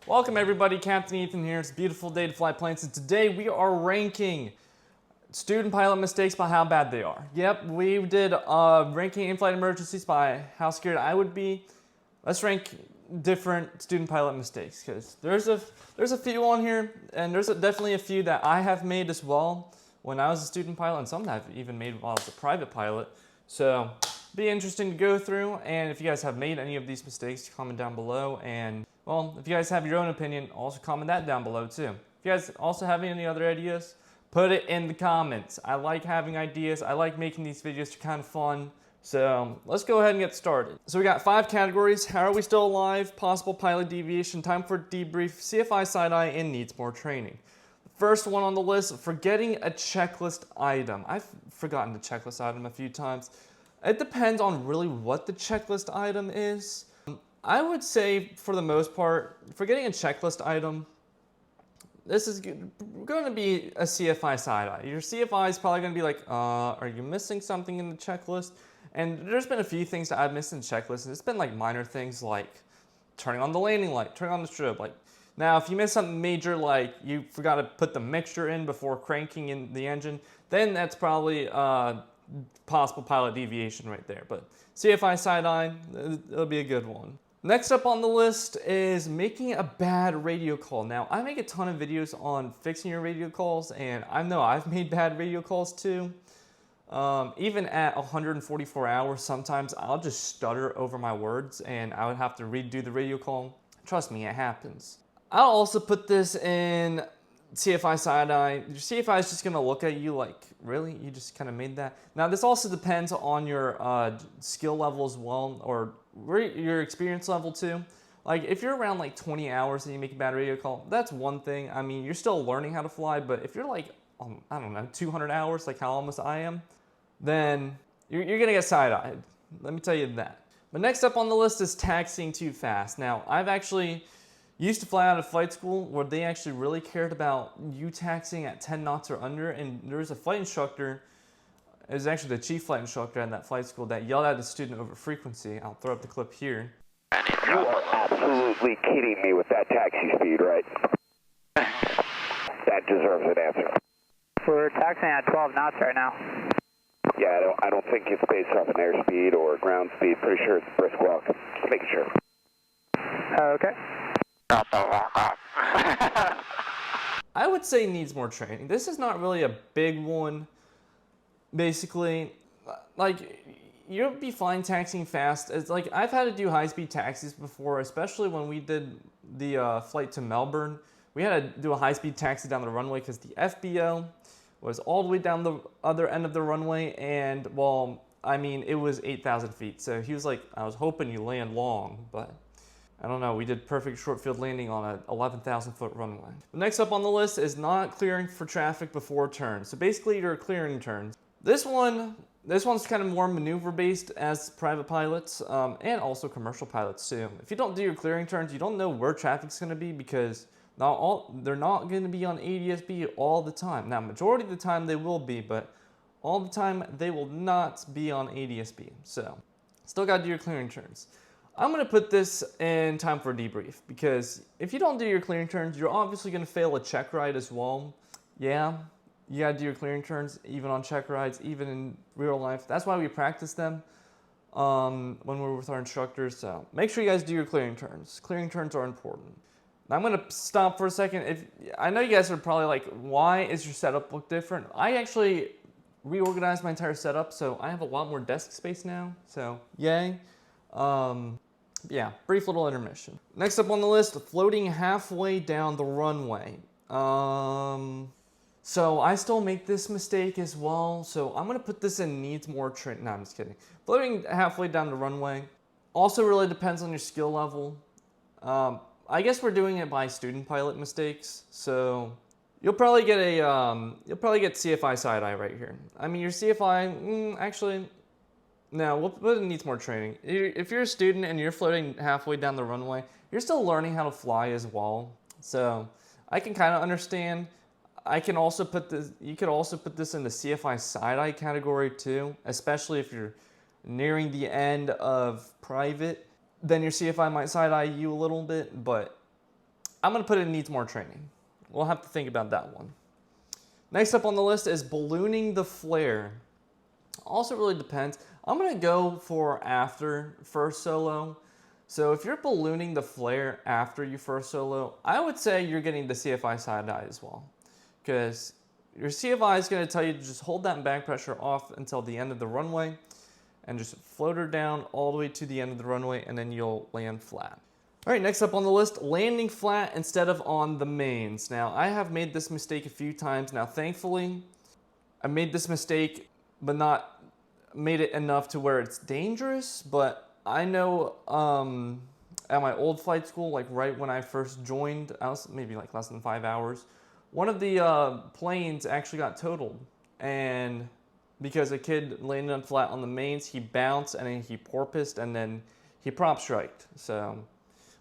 Welcome everybody, Captain Ethan here. It's a beautiful day to fly planes, and today we are ranking student pilot mistakes by how bad they are. Yep, we did ranking in-flight emergencies by how scared I would be. Let's rank different student pilot mistakes, because there's a few on here, and there's definitely a few that I have made as well when I was a student pilot, and some that I've even made while I was a private pilot. So be interesting to go through, and if you guys have made any of these mistakes, comment down below. And well, if you guys have your own opinion, also comment that down below too. If you guys also have any other ideas, put it in the comments. I like having ideas. I like making these videos. They're kind of fun. So let's go ahead and get started. So we got 5 categories. How are we still alive? Possible pilot deviation, time for debrief, CFI side-eye, and needs more training. The first one on the list, forgetting a checklist item. I've forgotten the checklist item a few times. It depends on really what the checklist item is. I would say, for the most part, forgetting a checklist item, this is going to be a CFI side-eye. Your CFI is probably going to be like, are you missing something in the checklist? And there's been a few things that I've missed in the checklist, and it's been like minor things like turning on the landing light, turning on the strobe. Like, now, if you miss something major, like you forgot to put the mixture in before cranking in the engine, then that's probably possible pilot deviation right there. But CFI side-eye, it'll be a good one. Next up on the list is making a bad radio call. Now, I make a ton of videos on fixing your radio calls, and I know I've made bad radio calls too. Even at 144 hours, sometimes I'll just stutter over my words and I would have to redo the radio call. Trust me, it happens. I'll also put this in CFI side-eye. Your CFI is just going to look at you like, really? You just kind of made that? Now, this also depends on your skill level as well, or your experience level too. Like, if you're around like 20 hours and you make a bad radio call, that's one thing. I mean, you're still learning how to fly, but if you're like, I don't know, 200 hours, like how almost I am, then you're going to get side-eyed. Let me tell you that. But next up on the list is taxiing too fast. Now, I've actually used to fly out of flight school where they actually really cared about you taxiing at 10 knots or under, and there was a flight instructor, it was actually the chief flight instructor at that flight school, that yelled at the student over frequency. I'll throw up the clip here. You are absolutely kidding me with that taxi speed, right? That deserves an answer. We're taxiing at 12 knots right now. Yeah, I don't think it's based off an airspeed or ground speed. Pretty sure it's brisk walk. Just making sure. Okay. I would say needs more training. This is not really a big one. Basically, like, you'll be flying taxiing fast. It's like, I've had to do high-speed taxis before, especially when we did the flight to Melbourne. We had to do a high-speed taxi down the runway because the FBO was all the way down the other end of the runway, and, well, I mean, it was 8,000 feet. So he was like, I was hoping you land long, but I don't know, we did perfect short field landing on an 11,000 foot runway. The next up on the list is not clearing for traffic before turns. So basically you're clearing turns. This one's kind of more maneuver based as private pilots, and also commercial pilots too. If you don't do your clearing turns, you don't know where traffic's gonna be, because they're not gonna be on ADS-B all the time. Now, majority of the time they will be, but all the time they will not be on ADS-B. So still gotta do your clearing turns. I'm going to put this in time for a debrief, because if you don't do your clearing turns, you're obviously going to fail a check ride as well. Yeah, you got to do your clearing turns even on check rides, even in real life. That's why we practice them when we're with our instructors. So make sure you guys do your clearing turns. Clearing turns are important. Now I'm going to stop for a second. I know you guys are probably like, why is your setup look different? I actually reorganized my entire setup, so I have a lot more desk space now. So yay. Yeah, brief little intermission. Next up on the list, floating halfway down the runway. So I still make this mistake as well. So I'm gonna put this in needs more training. No, I'm just kidding. Floating halfway down the runway also really depends on your skill level. I guess we're doing it by student pilot mistakes. So you'll probably get CFI side-eye right here. I mean, your CFI, actually, no, we'll put it needs more training. If you're a student and you're floating halfway down the runway, you're still learning how to fly as well. So I can kind of understand. I can also put this, you could also put this in the CFI side-eye category too, especially if you're nearing the end of private, then your CFI might side-eye you a little bit, but I'm going to put it needs more training. We'll have to think about that one. Next up on the list is ballooning the flare. Also really depends. I'm going to go for after first solo. So if you're ballooning the flare after you first solo, I would say you're getting the CFI side eye as well. Because your CFI is going to tell you to just hold that back pressure off until the end of the runway and just float her down all the way to the end of the runway, and then you'll land flat. All right, next up on the list, landing flat instead of on the mains. Now, I have made this mistake a few times. Now, thankfully, I made this mistake, but not made it enough to where it's dangerous. But I know at my old flight school, like right when I first joined, I was maybe like less than 5 hours, one of the planes actually got totaled. And because a kid landed on flat on the mains, he bounced and then he porpoised and then he prop striked. So,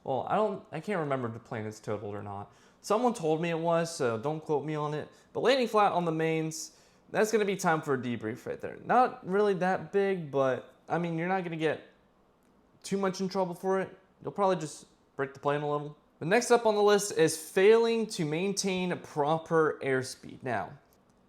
well, I can't remember if the plane is totaled or not. Someone told me it was, so don't quote me on it. But landing flat on the mains, that's going to be time for a debrief right there. Not really that big, but I mean, you're not going to get too much in trouble for it. You'll probably just break the plane a little. The next up on the list is failing to maintain proper airspeed. Now,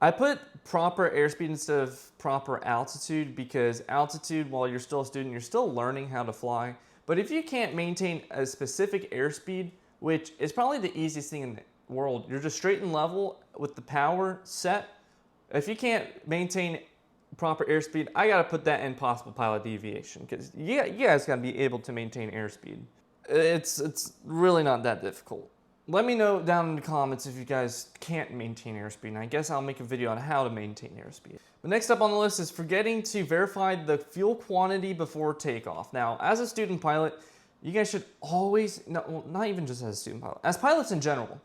I put proper airspeed instead of proper altitude because altitude, while you're still a student, you're still learning how to fly. But if you can't maintain a specific airspeed, which is probably the easiest thing in the world, you're just straight and level with the power set. If you can't maintain proper airspeed, I gotta put that in possible pilot deviation because you guys gotta be able to maintain airspeed. It's really not that difficult. Let me know down in the comments if you guys can't maintain airspeed, and I guess I'll make a video on how to maintain airspeed. The next up on the list is forgetting to verify the fuel quantity before takeoff. Now, as a student pilot, you guys should always, not even just as a student pilot, as pilots in general,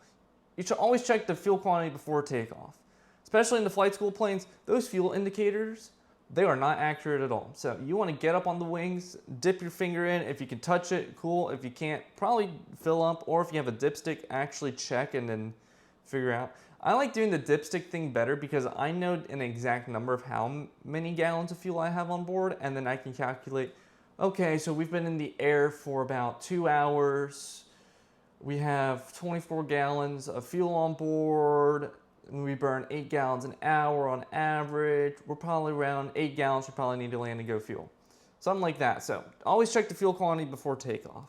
you should always check the fuel quantity before takeoff. Especially in the flight school planes, those fuel indicators, they are not accurate at all. So you want to get up on the wings, dip your finger in. If you can touch it, cool. If you can't, probably fill up. Or if you have a dipstick, actually check and then figure out. I like doing the dipstick thing better because I know an exact number of how many gallons of fuel I have on board. And then I can calculate, okay, so we've been in the air for about 2 hours. We have 24 gallons of fuel on board. We burn 8 gallons an hour on average. We're probably around 8 gallons we probably need to land and go fuel. Something like that. So always check the fuel quantity before takeoff.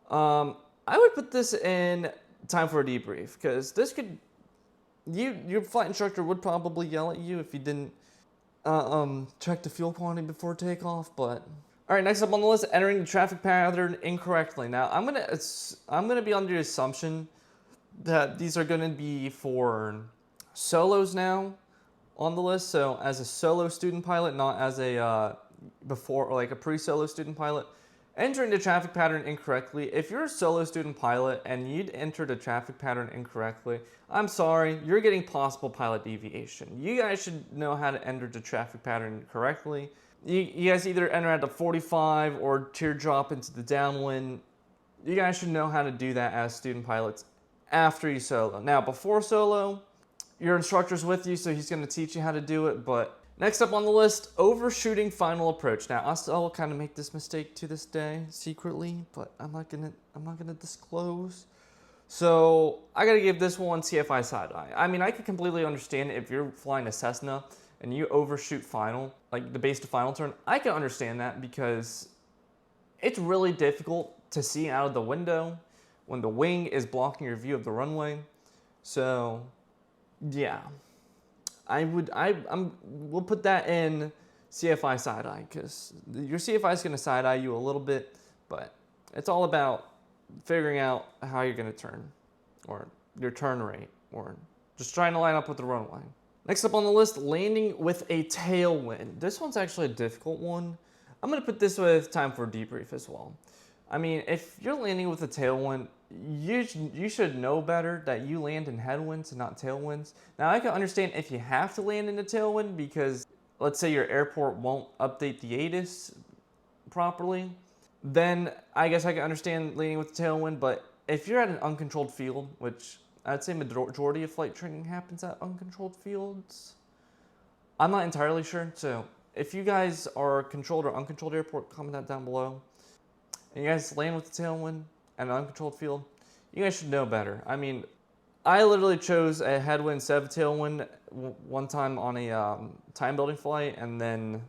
I would put this in time for a debrief because this could, your flight instructor would probably yell at you if you didn't check the fuel quantity before takeoff. But all right, next up on the list, entering the traffic pattern incorrectly. Now I'm gonna be under the assumption that these are going to be for solos now on the list. So as a solo student pilot, not as a like a pre-solo student pilot, entering the traffic pattern incorrectly. If you're a solo student pilot and you'd entered a traffic pattern incorrectly, I'm sorry, you're getting possible pilot deviation. You guys should know how to enter the traffic pattern correctly. You guys either enter at the 45 or teardrop into the downwind. You guys should know how to do that as student pilots after you solo. Now, before solo, your instructor's with you, so he's going to teach you how to do it. But next up on the list, overshooting final approach. Now, I still kind of make this mistake to this day secretly, but I'm not gonna disclose. So I got to give this one CFI side eye. I mean, I could completely understand if you're flying a Cessna and you overshoot final, like the base to final turn. I can understand that because it's really difficult to see out of the window when the wing is blocking your view of the runway. So yeah, we'll put that in CFI side eye because your CFI is going to side eye you a little bit, but it's all about figuring out how you're going to turn or your turn rate or just trying to line up with the runway. Next up on the list, landing with a tailwind. This one's actually a difficult one. I'm going to put this with time for a debrief as well. I mean, if you're landing with a tailwind, you should know better that you land in headwinds and not tailwinds. Now, I can understand if you have to land in a tailwind because let's say your airport won't update the ATIS properly, then I guess I can understand landing with a tailwind. But if you're at an uncontrolled field, which I'd say majority of flight training happens at uncontrolled fields, I'm not entirely sure. So if you guys are controlled or uncontrolled airport, comment that down below. And you guys land with the tailwind at an uncontrolled field, You guys should know better. I mean, I literally chose a headwind instead of a tailwind one time on a time building flight, and then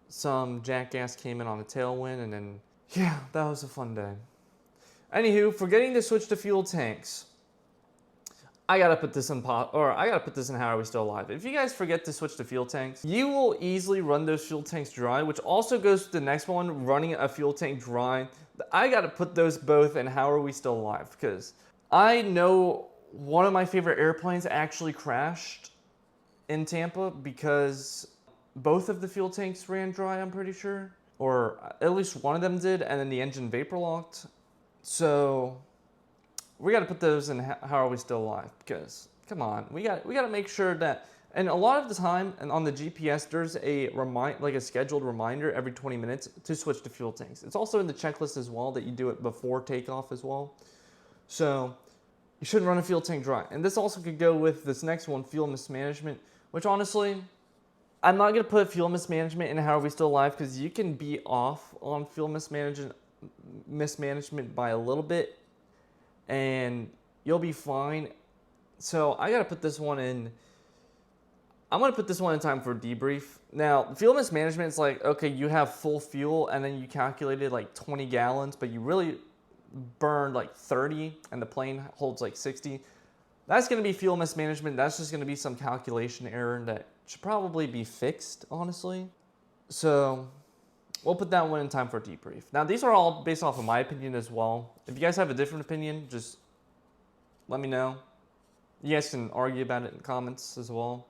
some jackass came in on a tailwind, and then, yeah, that was a fun day. Anywho, forgetting to switch to fuel tanks. I gotta put this in how are we still alive. If you guys forget to switch to fuel tanks, you will easily run those fuel tanks dry, which also goes to the next one, running a fuel tank dry. I gotta put those both in how are we still alive, because I know one of my favorite airplanes actually crashed in Tampa because both of the fuel tanks ran dry, I'm pretty sure. Or at least one of them did, and then the engine vapor locked. So we got to put those in how are we still alive, because come on, we got to make sure that, and a lot of the time, and on the GPS there's a scheduled reminder every 20 minutes to switch to fuel tanks. It's also in the checklist as well that you do it before takeoff as well. So you shouldn't run a fuel tank dry. And this also could go with this next one, fuel mismanagement, which honestly, I'm not going to put fuel mismanagement in how are we still alive, because you can be off on fuel mismanagement by a little bit and you'll be fine. So I got to put this one in. I'm going to put this one in time for debrief. Now, fuel mismanagement is like, okay, you have full fuel and then you calculated like 20 gallons, but you really burned like 30 and the plane holds like 60. That's going to be fuel mismanagement. That's just going to be some calculation error that should probably be fixed, honestly. So we'll put that one in time for debrief. Now, these are all based off of my opinion as well. If you guys have a different opinion, just let me know. You guys can argue about it in the comments as well.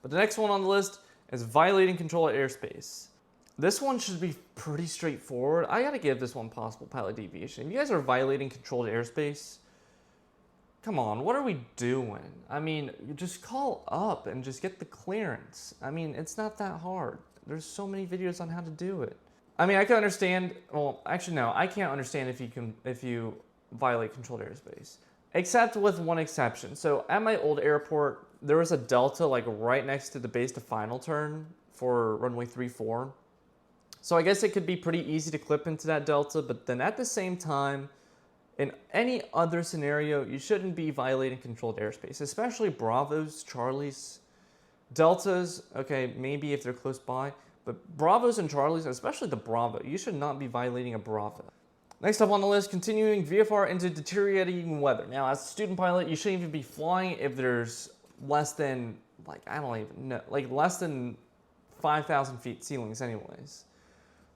But the next one on the list is violating control of airspace. This one should be pretty straightforward. I gotta give this one possible pilot deviation. If you guys are violating controlled airspace, come on, what are we doing? I mean, you just call up and just get the clearance. I mean, it's not that hard. There's so many videos on how to do it. I mean, I can understand, well, actually no, I can't understand if you violate controlled airspace. Except with one exception. So at my old airport, there was a delta like right next to the base to final turn for runway 34. So I guess it could be pretty easy to clip into that delta, but then at the same time, in any other scenario, you shouldn't be violating controlled airspace, especially Bravos, Charlies, Deltas, okay, maybe if they're close by, but Bravos and Charlies, especially the Bravo, you should not be violating a Bravo. Next up on the list, continuing VFR into deteriorating weather. Now, as a student pilot, you shouldn't even be flying if there's less than, like, I don't even know, like less than 5,000 feet ceilings anyways.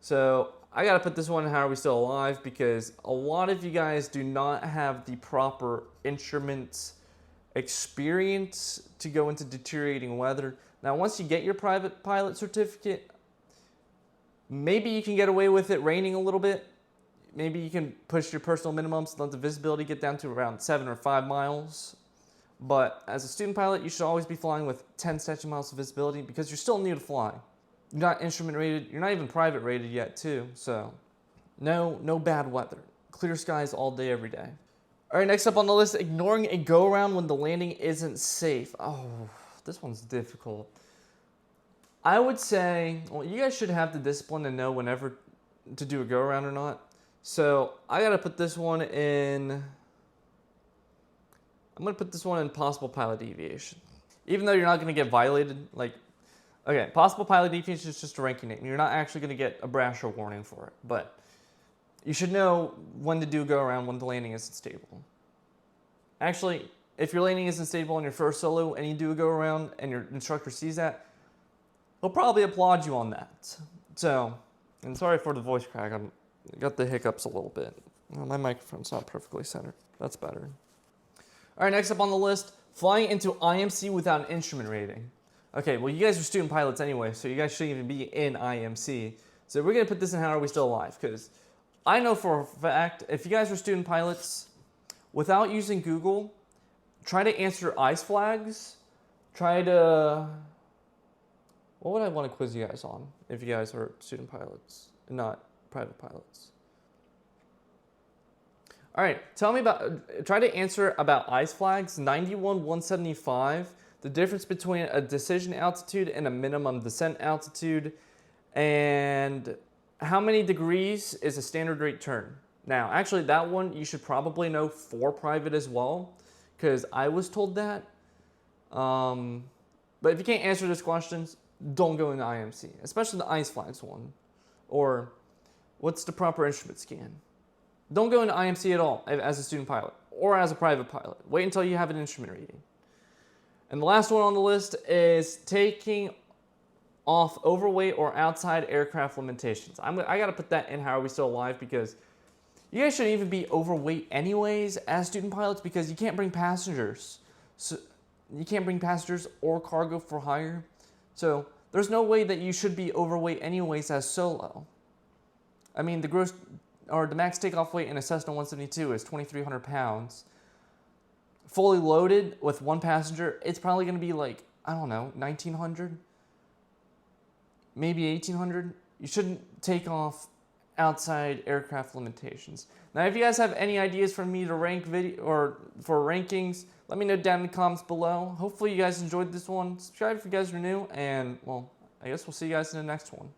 So I gotta put this one in how are we still alive, because a lot of you guys do not have the proper instrument experience to go into deteriorating weather. Now, once you get your private pilot certificate, maybe you can get away with it raining a little bit. Maybe you can push your personal minimums, let the visibility get down to around 7 or 5 miles. But as a student pilot, you should always be flying with 10 statute miles of visibility, because you're still new to fly. You're not instrument rated, you're not even private rated yet too, so no bad weather. Clear skies all day, every day. All right, next up on the list, ignoring a go-around when the landing isn't safe. Oh, this one's difficult. I would say, well, you guys should have the discipline to know whenever to do a go-around or not. So I gotta put this one in, I'm gonna put this one in possible pilot deviation. Even though you're not gonna get violated, like, okay, possible pilot deviation is just a ranking name. You're not actually gonna get a Brasher warning for it, but you should know when to do a go-around when the landing isn't stable. Actually, if your landing isn't stable on your first solo and you do a go-around and your instructor sees that, he'll probably applaud you on that. So, and sorry for the voice crack, I got the hiccups a little bit. Well, my microphone's not perfectly centered. That's better. All right, next up on the list, flying into IMC without an instrument rating. Okay, well, you guys are student pilots anyway, so you guys shouldn't even be in IMC. So we're gonna put this in how are we still alive, because I know for a fact, if you guys are student pilots, without using Google, try to answer ICE flags, try to, what would I want to quiz you guys on if you guys are student pilots and not private pilots? All right, tell me about, try to answer about ICE flags, 91-175, the difference between a decision altitude and a minimum descent altitude, and how many degrees is a standard rate turn? Now, actually, that one you should probably know for private as well, because I was told that. But if you can't answer those questions, don't go into IMC, especially the ice flags one. Or what's the proper instrument scan? Don't go into IMC at all as a student pilot or as a private pilot. Wait until you have an instrument reading. And the last one on the list is taking off overweight or outside aircraft limitations. I got to put that in How Are We Still Alive, because you guys shouldn't even be overweight anyways as student pilots, because you can't bring passengers. So you can't bring passengers or cargo for hire. So there's no way that you should be overweight anyways as solo. I mean, the max takeoff weight in a Cessna 172 is 2,300 pounds. Fully loaded with one passenger, it's probably going to be like, I don't know, 1,900, maybe 1,800. You shouldn't take off outside aircraft limitations. Now, if you guys have any ideas for me to rank or for rankings, let me know down in the comments below. Hopefully you guys enjoyed this one. Subscribe if you guys are new, and well, I guess we'll see you guys in the next one.